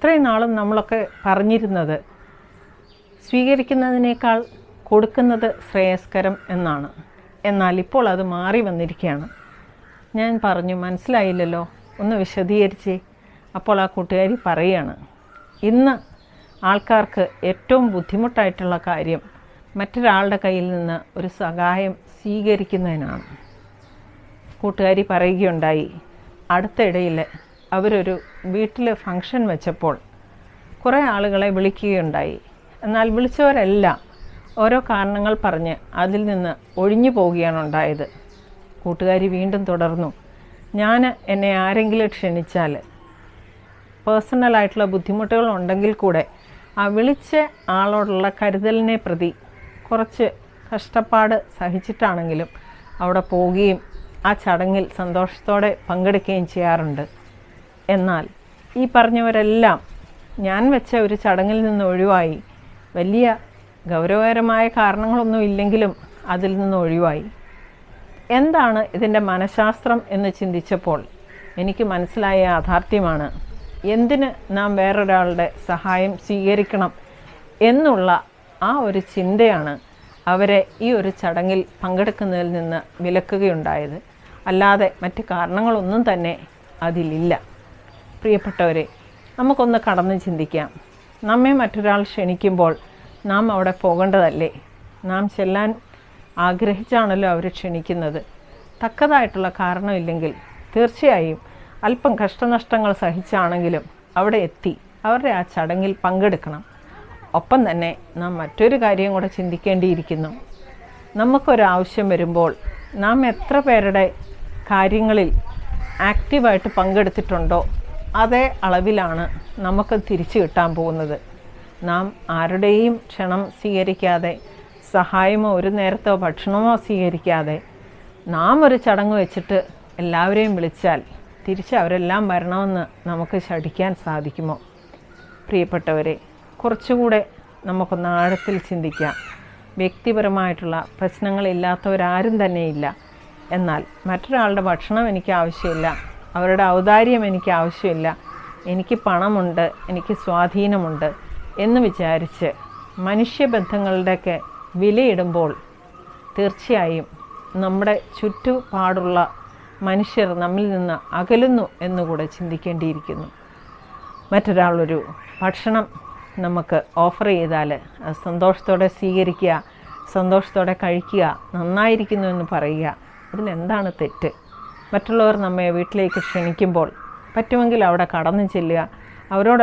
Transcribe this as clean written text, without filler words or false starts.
ഇത്രയും നാളും നമ്മളൊക്കെ പറഞ്ഞിരുന്നത് സ്വീകരിക്കുന്നതിനേക്കാൾ കൊടുക്കുന്നത് ശ്രേയസ്കരം എന്നാണ്. എന്നാൽ ഇപ്പോൾ അത് മാറി വന്നിരിക്കുകയാണ്. ഞാൻ പറഞ്ഞു, മനസ്സിലായില്ലല്ലോ, ഒന്ന് വിശദീകരിച്ചേ. അപ്പോൾ ആ കൂട്ടുകാരി പറയുകയാണ്, ഇന്ന് ആൾക്കാർക്ക് ഏറ്റവും ബുദ്ധിമുട്ടായിട്ടുള്ള കാര്യം മറ്റൊരാളുടെ കയ്യിൽ നിന്ന് ഒരു സഹായം സ്വീകരിക്കുന്നതിനാണ്. കൂട്ടുകാരി പറയുകയുണ്ടായി, അടുത്തിടയിൽ അവരൊരു വീട്ടിൽ ഫംഗ്ഷൻ വെച്ചപ്പോൾ കുറേ ആളുകളെ വിളിക്കുകയുണ്ടായി. എന്നാൽ വിളിച്ചവരെല്ലാം ഓരോ കാരണങ്ങൾ പറഞ്ഞ് അതിൽ നിന്ന് ഒഴിഞ്ഞു പോവുകയാണ് ഉണ്ടായത്. കൂട്ടുകാരി വീണ്ടും തുടർന്നു, എന്നെ ആരെങ്കിലും ക്ഷണിച്ചാൽ പേഴ്സണലായിട്ടുള്ള ബുദ്ധിമുട്ടുകൾ ഉണ്ടെങ്കിൽ കൂടെ ആ വിളിച്ച ആളോടുള്ള കരുതലിനെ പ്രതി കുറച്ച് കഷ്ടപ്പാട് സഹിച്ചിട്ടാണെങ്കിലും അവിടെ പോവുകയും ആ ചടങ്ങിൽ സന്തോഷത്തോടെ പങ്കെടുക്കുകയും ചെയ്യാറുണ്ട്. എന്നാൽ ഈ പറഞ്ഞവരെല്ലാം ഞാൻ വെച്ച ഒരു ചടങ്ങിൽ നിന്ന് ഒഴിവായി, വലിയ ഗൗരവകരമായ കാരണങ്ങളൊന്നും ഇല്ലെങ്കിലും അതിൽ നിന്ന് ഒഴിവായി. എന്താണ് ഇതിൻ്റെ മനഃശാസ്ത്രം എന്ന് ചിന്തിച്ചപ്പോൾ എനിക്ക് മനസ്സിലായ യാഥാർത്ഥ്യമാണ്, എന്തിന് നാം വേറൊരാളുടെ സഹായം സ്വീകരിക്കണം എന്നുള്ള ആ ഒരു ചിന്തയാണ് അവരെ ഈ ഒരു ചടങ്ങിൽ പങ്കെടുക്കുന്നതിൽ നിന്ന് വിലക്കുകയുണ്ടായത്. അല്ലാതെ മറ്റ് കാരണങ്ങളൊന്നും തന്നെ അതിലില്ല. പ്രിയപ്പെട്ടവരെ, നമുക്കൊന്ന് കടന്ന് ചിന്തിക്കാം. നമ്മെ മറ്റൊരാൾ ക്ഷണിക്കുമ്പോൾ നാം അവിടെ പോകേണ്ടതല്ലേ? നാം ചെല്ലാൻ ആഗ്രഹിച്ചാണല്ലോ അവർ ക്ഷണിക്കുന്നത്. തക്കതായിട്ടുള്ള കാരണമില്ലെങ്കിൽ തീർച്ചയായും അല്പം കഷ്ടനഷ്ടങ്ങൾ സഹിച്ചാണെങ്കിലും അവിടെ എത്തി അവരുടെ ആ ചടങ്ങിൽ പങ്കെടുക്കണം. ഒപ്പം തന്നെ നാം മറ്റൊരു കാര്യം കൂടെ ചിന്തിക്കേണ്ടിയിരിക്കുന്നു. നമുക്കൊരാവശ്യം വരുമ്പോൾ നാം എത്ര പേരുടെ കാര്യങ്ങളിൽ ആക്റ്റീവായിട്ട് പങ്കെടുത്തിട്ടുണ്ടോ അതേ അളവിലാണ് നമുക്ക് തിരിച്ചു കിട്ടാൻ പോകുന്നത്. നാം ആരുടെയും ക്ഷണം സ്വീകരിക്കാതെ, സഹായമോ ഒരു നേരത്തോ ഭക്ഷണമോ സ്വീകരിക്കാതെ നാം ഒരു ചടങ്ങ് വെച്ചിട്ട് എല്ലാവരെയും വിളിച്ചാൽ തിരിച്ച് അവരെല്ലാം വരണമെന്ന് നമുക്ക് ശഠിക്കാൻ സാധിക്കുമോ? പ്രിയപ്പെട്ടവരെ, കുറച്ചുകൂടെ നമുക്കൊന്ന് ആഴത്തിൽ ചിന്തിക്കാം. വ്യക്തിപരമായിട്ടുള്ള പ്രശ്നങ്ങളില്ലാത്തവരാരും തന്നെയില്ല. എന്നാൽ മറ്റൊരാളുടെ ഭക്ഷണം എനിക്ക് ആവശ്യമില്ല, അവരുടെ ഔദാര്യം എനിക്ക് ആവശ്യമില്ല, എനിക്ക് പണമുണ്ട്, എനിക്ക് സ്വാധീനമുണ്ട് എന്ന് വിചാരിച്ച് മനുഷ്യബന്ധങ്ങളുടെയൊക്കെ വിലയിടുമ്പോൾ തീർച്ചയായും നമ്മുടെ ചുറ്റുപാടുള്ള മനുഷ്യർ നമ്മിൽ നിന്ന് അകലുന്നു എന്നുകൂടെ ചിന്തിക്കേണ്ടിയിരിക്കുന്നു. മറ്റൊരാളൊരു ഭക്ഷണം നമുക്ക് ഓഫർ ചെയ്താൽ അത് സന്തോഷത്തോടെ സ്വീകരിക്കുക, സന്തോഷത്തോടെ കഴിക്കുക, നന്നായിരിക്കുന്നു എന്ന് പറയുക, അതിലെന്താണ് തെറ്റ്? മറ്റുള്ളവർ നമ്മെ വീട്ടിലേക്ക് ക്ഷണിക്കുമ്പോൾ പറ്റുമെങ്കിൽ അവിടെ കടന്നു ചെല്ലുക, അവരോട്